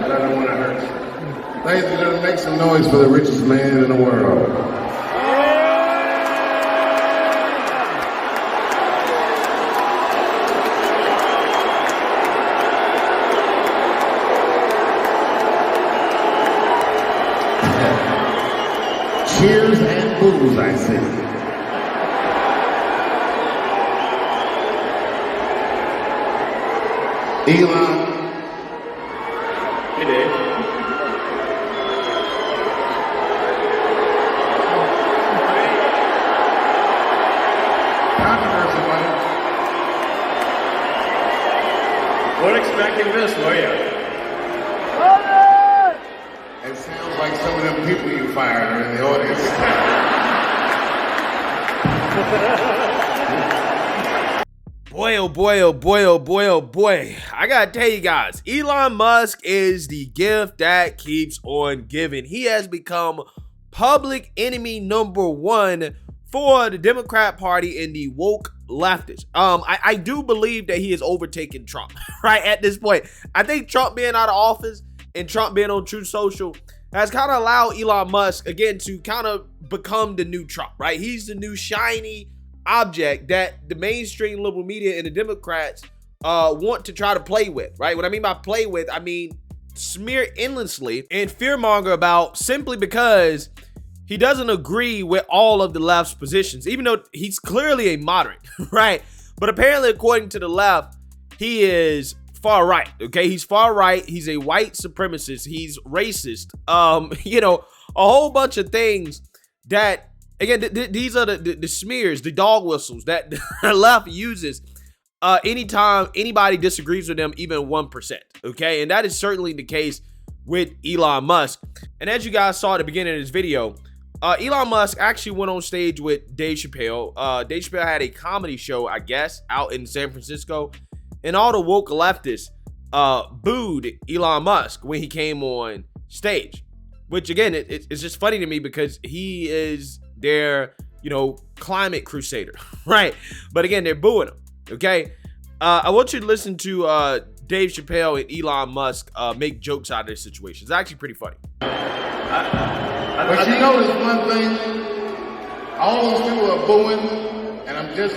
but I don't want to hurt you. Ladies and gentlemen, make some noise for the richest man in the world. Cheers and booze, I see. Elon. Hey, Dave. Controversy, buddy. Weren't expecting this, were you? It sounds like some of them people you fired are in the audience. Boy, oh boy, oh boy, oh boy, oh boy. I gotta tell you guys, Elon Musk is the gift that keeps on giving. He has become public enemy number one for the Democrat Party and the woke leftists. I do believe that he has overtaken Trump, right, at this point. I think Trump being out of office and Trump being on Truth Social has kind of allowed Elon Musk, again, to kind of become the new Trump, right? He's the new shiny object that the mainstream liberal media and the Democrats want to try to play with, right? What I mean by play with, I mean smear endlessly and fearmonger about, simply because he doesn't agree with all of the left's positions, even though he's clearly a moderate, right? But apparently, according to the left, he is far right, okay? He's far right. He's a white supremacist. He's racist. You know, a whole bunch of things that, again, these are the smears, the dog whistles that the left uses anytime anybody disagrees with them, even 1%, okay? And that is certainly the case with Elon Musk. And as you guys saw at the beginning of this video, Elon Musk actually went on stage with Dave Chappelle. Dave Chappelle had a comedy show, I guess, out in San Francisco. And all the woke leftists booed Elon Musk when he came on stage. Which, again, it's just funny to me because he is their, you know, climate crusader, right? But again, they're booing him, okay? I want you to listen to Dave Chappelle and Elon Musk make jokes out of this situation. It's actually pretty funny. But you notice one thing, all those people are booing, and I'm just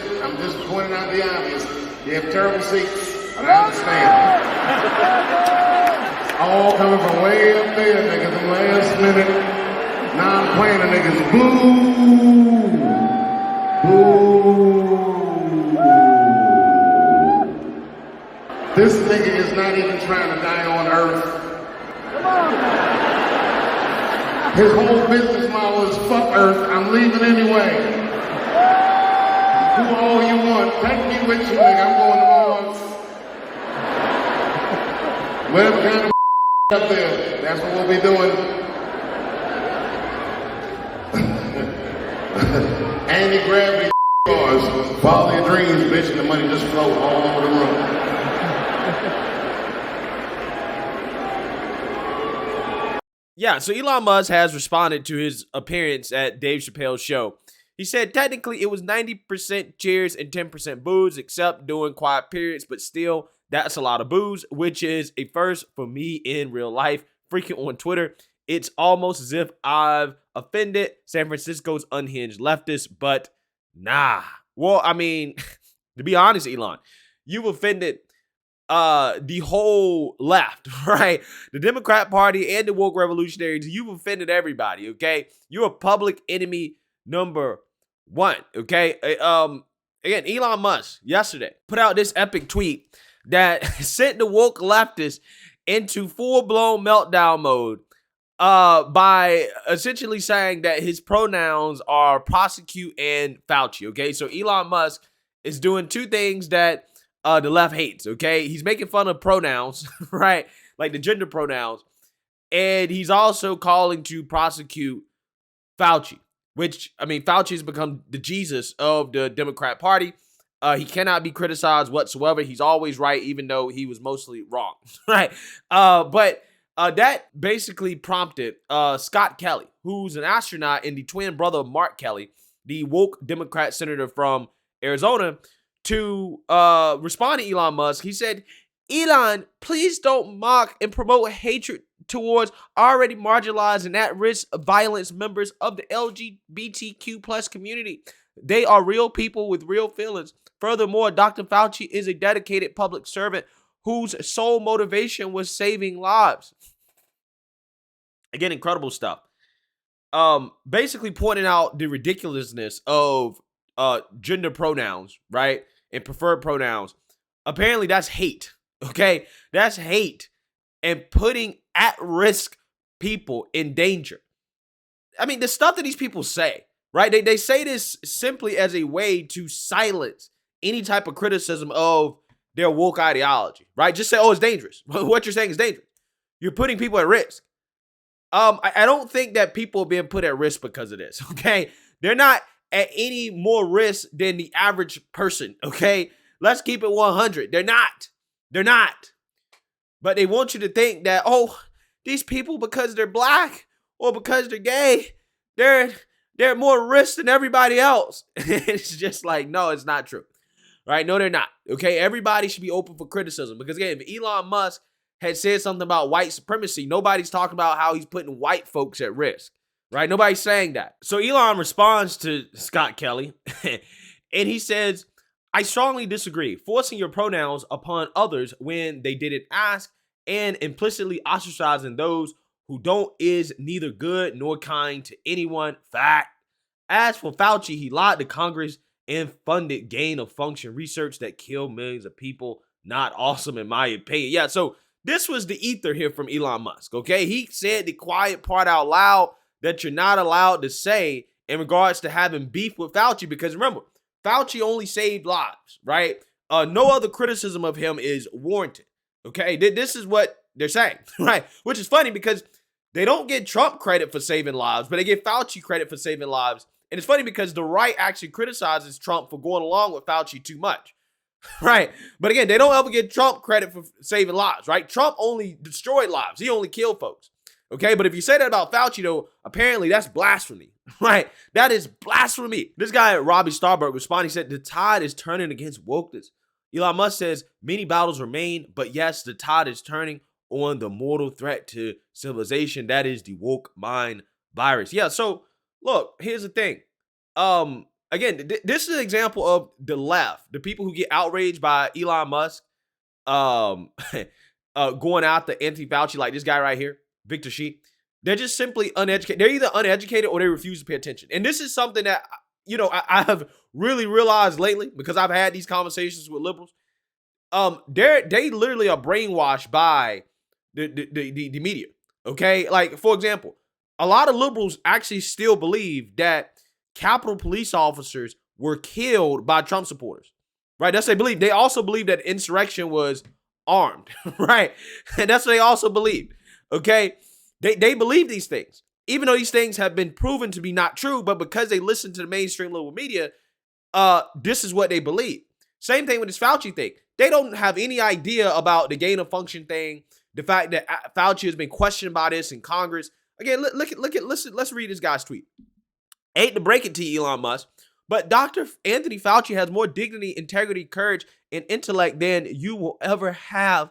pointing out the obvious. You have terrible seats, and I understand. All coming from way up there, niggas, the last minute. Now I'm playing the niggas. Boo! Boo! This nigga is not even trying to die on Earth. Come on. His whole business model is fuck Earth, I'm leaving anyway. Do all you want. Take me with you, nigga. I'm going to Mars. Whatever kind of up there, that's what we'll be doing. Anti-gravity cars. Follow your dreams, bitch, and the money just float all over the room. Yeah, so Elon Musk has responded to his appearance at Dave Chappelle's show. He said technically it was 90% cheers and 10% boos, except during quiet periods, but still, that's a lot of boos, which is a first for me in real life. Freaking on Twitter, it's almost as if I've offended San Francisco's unhinged leftists, but nah. Well, I mean, to be honest, Elon, you've offended the whole left, right? The Democrat Party and the woke revolutionaries, you've offended everybody, okay? You're a public enemy number one, okay? Again, Elon Musk yesterday put out this epic tweet that sent the woke leftists into full-blown meltdown mode by essentially saying that his pronouns are prosecute and Fauci, okay? So Elon Musk is doing two things that the left hates, okay? He's making fun of pronouns, right? Like the gender pronouns. And he's also calling to prosecute Fauci, which, I mean, Fauci has become the Jesus of the Democrat Party. He cannot be criticized whatsoever. He's always right, even though he was mostly wrong, right? But that basically prompted Scott Kelly, who's an astronaut and the twin brother of Mark Kelly, the woke Democrat senator from Arizona, to respond to Elon Musk. He said, Elon, please don't mock and promote hatred towards already marginalized and at-risk violence members of the LGBTQ plus community. They are real people with real feelings. Furthermore, Dr. Fauci is a dedicated public servant whose sole motivation was saving lives. Again, incredible stuff. Basically pointing out the ridiculousness of gender pronouns, right? And preferred pronouns. Apparently that's hate. Okay, that's hate and putting at-risk people in danger. I mean, the stuff that these people say, right? They say this simply as a way to silence any type of criticism of their woke ideology, right? Just say, oh, it's dangerous. What you're saying is dangerous. You're putting people at risk. I don't think that people are being put at risk because of this, okay? They're not at any more risk than the average person, okay? Let's keep it 100. They're not. They're not. But they want you to think that, oh, these people, because they're black or because they're gay, they're more risk than everybody else. It's just like, no, it's not true. Right? No, they're not. Okay? Everybody should be open for criticism. Because again, if Elon Musk had said something about white supremacy, nobody's talking about how he's putting white folks at risk. Right? Nobody's saying that. So Elon responds to Scott Kelly and he says, I strongly disagree. Forcing your pronouns upon others when they didn't ask and implicitly ostracizing those who don't is neither good nor kind to anyone. Fact. As for Fauci, he lied to Congress and funded gain-of-function research that killed millions of people. Not awesome in my opinion. Yeah, so this was the ether here from Elon Musk, okay? He said the quiet part out loud that you're not allowed to say in regards to having beef with Fauci, because remember, Fauci only saved lives, right? No other criticism of him is warranted, okay? This is what they're saying, right? Which is funny because they don't get Trump credit for saving lives, but they give Fauci credit for saving lives. And it's funny because the right actually criticizes Trump for going along with Fauci too much, right? But again, they don't ever give Trump credit for saving lives, right? Trump only destroyed lives. He only killed folks, okay? But if you say that about Fauci, though, apparently that's blasphemy. Right? That is blasphemy. This guy, Robbie Starbuck, responding, said, the tide is turning against wokeness. Elon Musk says, many battles remain, but yes, the tide is turning on the mortal threat to civilization. That is the woke mind virus. Yeah, so look, here's the thing. Again, this is an example of the left, the people who get outraged by Elon Musk going after anti-Fauci, like this guy right here, Victor Shi. They're just simply uneducated. They're either uneducated or they refuse to pay attention. And this is something that, you know, I have really realized lately because I've had these conversations with liberals. They literally are brainwashed by the media. Okay, like for example, a lot of liberals actually still believe that Capitol police officers were killed by Trump supporters. Right? That's what they believe. They also believe that insurrection was armed. Right? And that's what they also believe. Okay. They believe these things, even though these things have been proven to be not true, but because they listen to the mainstream liberal media, this is what they believe. Same thing with this Fauci thing. They don't have any idea about the gain of function thing, the fact that Fauci has been questioned by this in Congress. Again, let's read this guy's tweet. I hate to break it to you, Elon Musk, but Dr. Anthony Fauci has more dignity, integrity, courage, and intellect than you will ever have.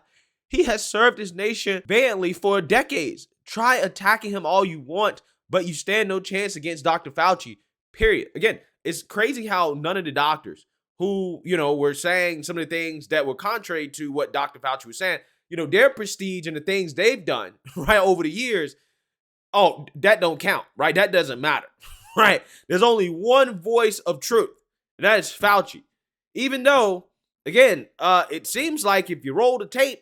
He has served his nation valiantly for decades. Try attacking him all you want, but you stand no chance against Dr. Fauci, period. Again, it's crazy how none of the doctors who, you know, were saying some of the things that were contrary to what Dr. Fauci was saying, you know, their prestige and the things they've done, right, over the years, oh, that don't count, right? That doesn't matter, right? There's only one voice of truth, and that is Fauci. Even though, again, it seems like if you roll the tape,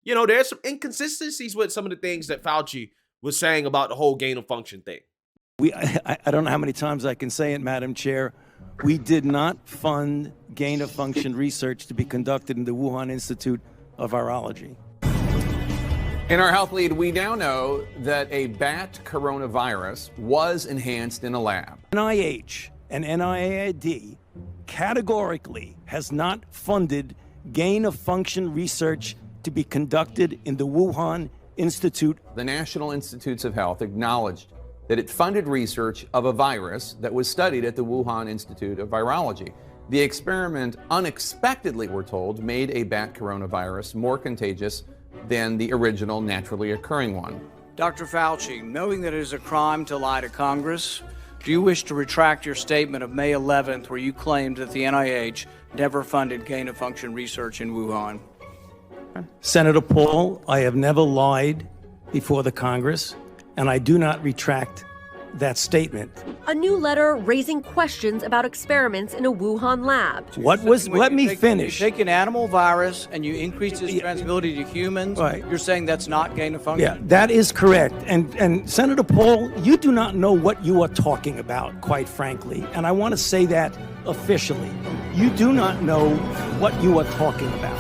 you know, there's some inconsistencies with some of the things that Fauci was saying about the whole gain of function thing. I don't know how many times I can say it, Madam Chair. We did not fund gain of function research to be conducted in the Wuhan Institute of Virology. In our health lead, we now know that a bat coronavirus was enhanced in a lab. NIH and NIAID categorically has not funded gain of function research to be conducted in the Wuhan Institute. The National Institutes of Health acknowledged that it funded research of a virus that was studied at the Wuhan Institute of Virology. The experiment unexpectedly, we're told, made a bat coronavirus more contagious than the original naturally occurring one. Dr. Fauci, knowing that it is a crime to lie to Congress, do you wish to retract your statement of May 11th where you claimed that the NIH never funded gain-of-function research in Wuhan? Senator Paul, I have never lied before the Congress, and I do not retract that statement. A new letter raising questions about experiments in a Wuhan lab. Let me finish. You take an animal virus and you increase its transmissibility to humans. Right. You're saying that's not gain of function? Yeah, that is correct. And Senator Paul, you do not know what you are talking about, quite frankly. And I want to say that officially. You do not know what you are talking about.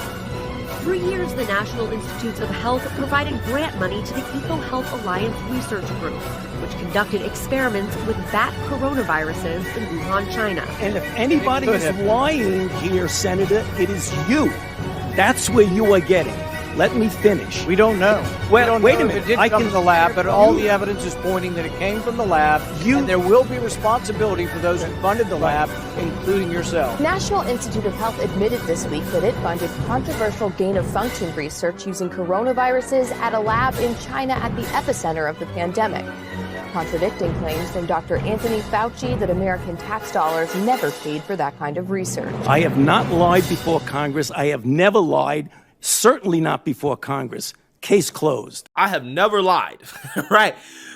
For years, the National Institutes of Health provided grant money to the EcoHealth Alliance Research Group, which conducted experiments with bat coronaviruses in Wuhan, China. And if anybody is lying here, Senator, it is you. That's where you are getting. Let me finish. We don't know. Well, wait a minute. It did come from the lab, but all the evidence is pointing that it came from the lab, and there will be responsibility for those who funded the lab, including yourself. National Institute of Health admitted this week that it funded controversial gain-of-function research using coronaviruses at a lab in China at the epicenter of the pandemic, contradicting claims from Dr. Anthony Fauci that American tax dollars never paid for that kind of research. I have not lied before Congress. I have never lied. Certainly not before Congress. Case closed. I have never lied, right?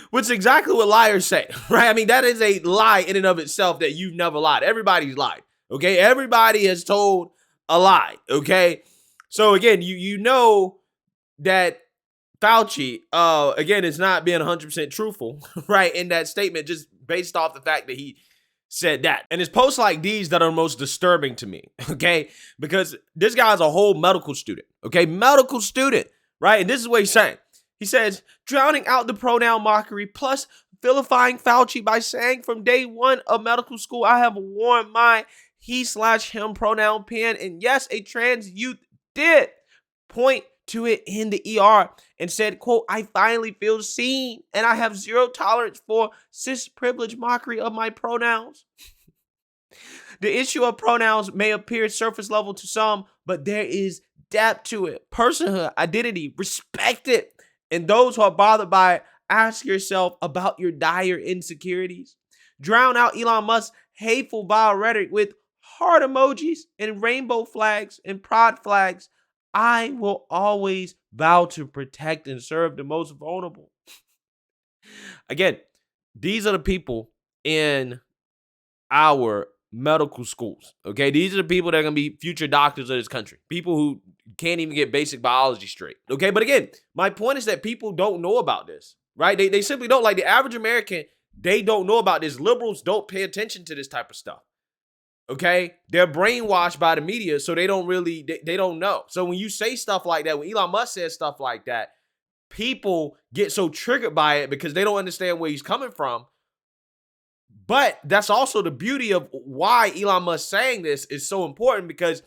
Which is exactly what liars say, right? I mean, that is a lie in and of itself that you've never lied. Everybody's lied, okay? Everybody has told a lie, okay? So again, you know that Fauci, again, is not being 100% truthful, right? In that statement, just based off the fact that he said that. And it's posts like these that are most disturbing to me, okay? Because this guy's a whole medical student, okay? Medical student, right? And this is what he's saying. He says, drowning out the pronoun mockery, plus vilifying Fauci by saying from day one of medical school, I have worn my he/him pronoun pen. And yes, a trans youth did point to it in the ER and said, quote, I finally feel seen and I have zero tolerance for cis privilege mockery of my pronouns. The issue of pronouns may appear surface level to some, but there is depth to it. Personhood, identity, respect it. And those who are bothered by it, ask yourself about your dire insecurities. Drown out Elon Musk's hateful vile rhetoric with heart emojis and rainbow flags and pride flags. I will always vow to protect and serve the most vulnerable. Again, these are the people in our medical schools, okay? These are the people that are going to be future doctors of this country. People who can't even get basic biology straight, okay? But again, my point is that people don't know about this, right? They simply don't. Like the average American, they don't know about this. Liberals don't pay attention to this type of stuff. Okay, they're brainwashed by the media, so they don't really, they don't know. So when you say stuff like that, when Elon Musk says stuff like that, people get so triggered by it because they don't understand where he's coming from. But that's also the beauty of why Elon Musk saying this is so important, because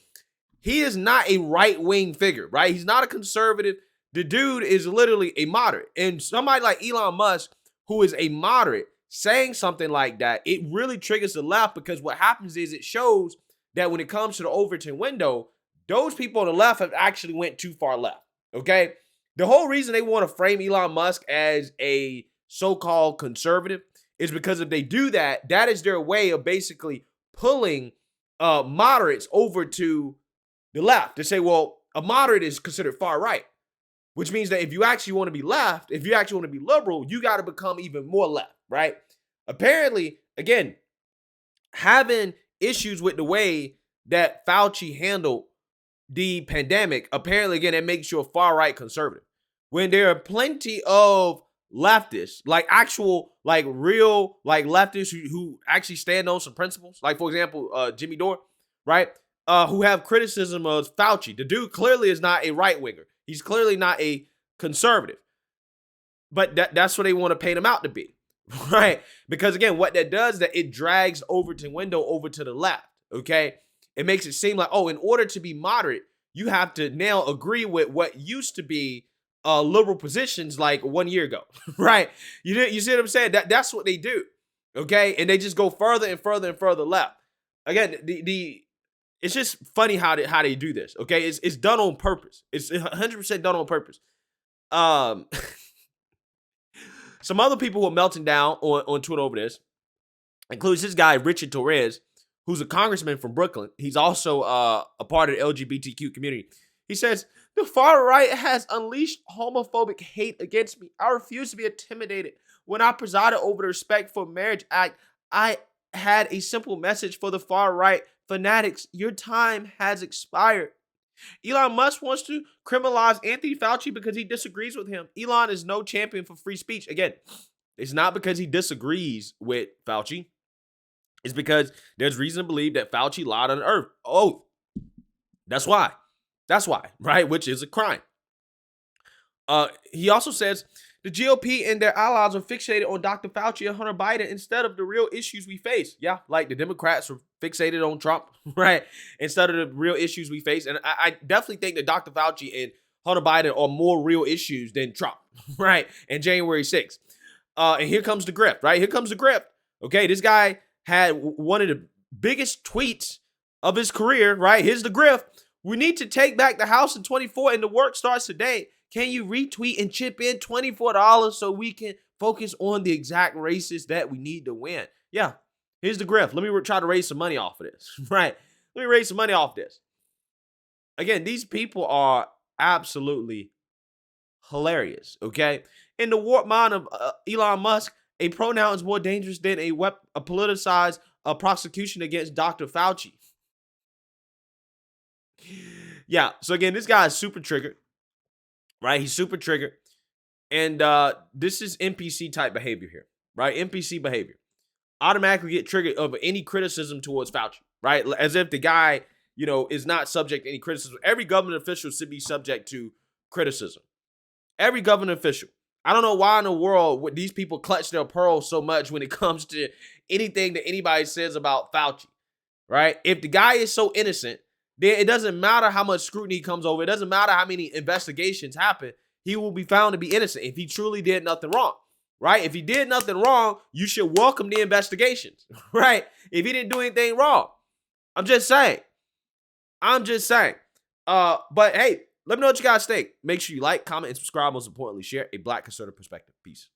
he is not a right-wing figure, right? He's not a conservative. The dude is literally a moderate. And somebody like Elon Musk, who is a moderate, saying something like that, it really triggers the left, because what happens is it shows that when it comes to the Overton window, those people on the left have actually went too far left, okay? The whole reason they want to frame Elon Musk as a so-called conservative is because if they do that, that is their way of basically pulling moderates over to the left to say, well, a moderate is considered far right, which means that if you actually want to be left, if you actually want to be liberal, you got to become even more left. Right? Apparently, again, having issues with the way that Fauci handled the pandemic, apparently, again, it makes you a far-right conservative. When there are plenty of leftists, like actual, like real, like leftists who actually stand on some principles, like, for example, Jimmy Dore, right? Who have criticism of Fauci. The dude clearly is not a right-winger. He's clearly not a conservative. But that's what they want to paint him out to be. Right? Because again, what that does is that it drags Overton window over to the left, okay? It makes it seem like, oh, in order to be moderate, you have to now agree with what used to be liberal positions like 1 year ago, right? You see what I'm saying? That's what they do, okay? And they just go further and further and further left. Again, the It's just funny how they do this. Okay, it's done on purpose. It's 100% done on purpose. Some other people were melting down on Twitter over this. Includes this guy Richard Torres, who's a congressman from Brooklyn. He's also a part of the LGBTQ community. He says, the far right has unleashed homophobic hate against me. I refuse to be intimidated. When I presided over the Respect for Marriage Act, I had a simple message for the far right fanatics. Your time has expired. Elon Musk wants to criminalize Anthony Fauci because he disagrees with him. Elon is no champion for free speech. Again, it's not because he disagrees with Fauci. It's because there's reason to believe that Fauci lied on the earth. Oh, that's why. That's why, right? Which is a crime. He also says the GOP and their allies are fixated on Dr. Fauci and Hunter Biden instead of the real issues we face. Yeah, like the Democrats are fixated on Trump, right? Instead of the real issues we face. And I definitely think that Dr. Fauci and Hunter Biden are more real issues than Trump, right? And January 6th. And here comes the grift, right? Here comes the grift. Okay, this guy had one of the biggest tweets of his career, right? Here's the grift. We need to take back the House in 24 and the work starts today. Can you retweet and chip in $24 so we can focus on the exact races that we need to win? Yeah, here's the grift. Let me try to raise some money off of this, right? Let me raise some money off this. Again, these people are absolutely hilarious, okay? In the warped mind of Elon Musk, a pronoun is more dangerous than a politicized prosecution against Dr. Fauci. Yeah, so again, this guy is super triggered, right? He's super triggered. And this is NPC type behavior here, right? NPC behavior. Automatically get triggered over any criticism towards Fauci, right? As if the guy, is not subject to any criticism. Every government official should be subject to criticism. Every government official. I don't know why in the world would these people clutch their pearls so much when it comes to anything that anybody says about Fauci, right? If the guy is so innocent, then it doesn't matter how much scrutiny comes over. It doesn't matter how many investigations happen. He will be found to be innocent if he truly did nothing wrong, right? If he did nothing wrong, you should welcome the investigations, right? If he didn't do anything wrong. I'm just saying. But hey, let me know what you guys think. Make sure you like, comment, and subscribe. Most importantly, share a Black conservative perspective. Peace.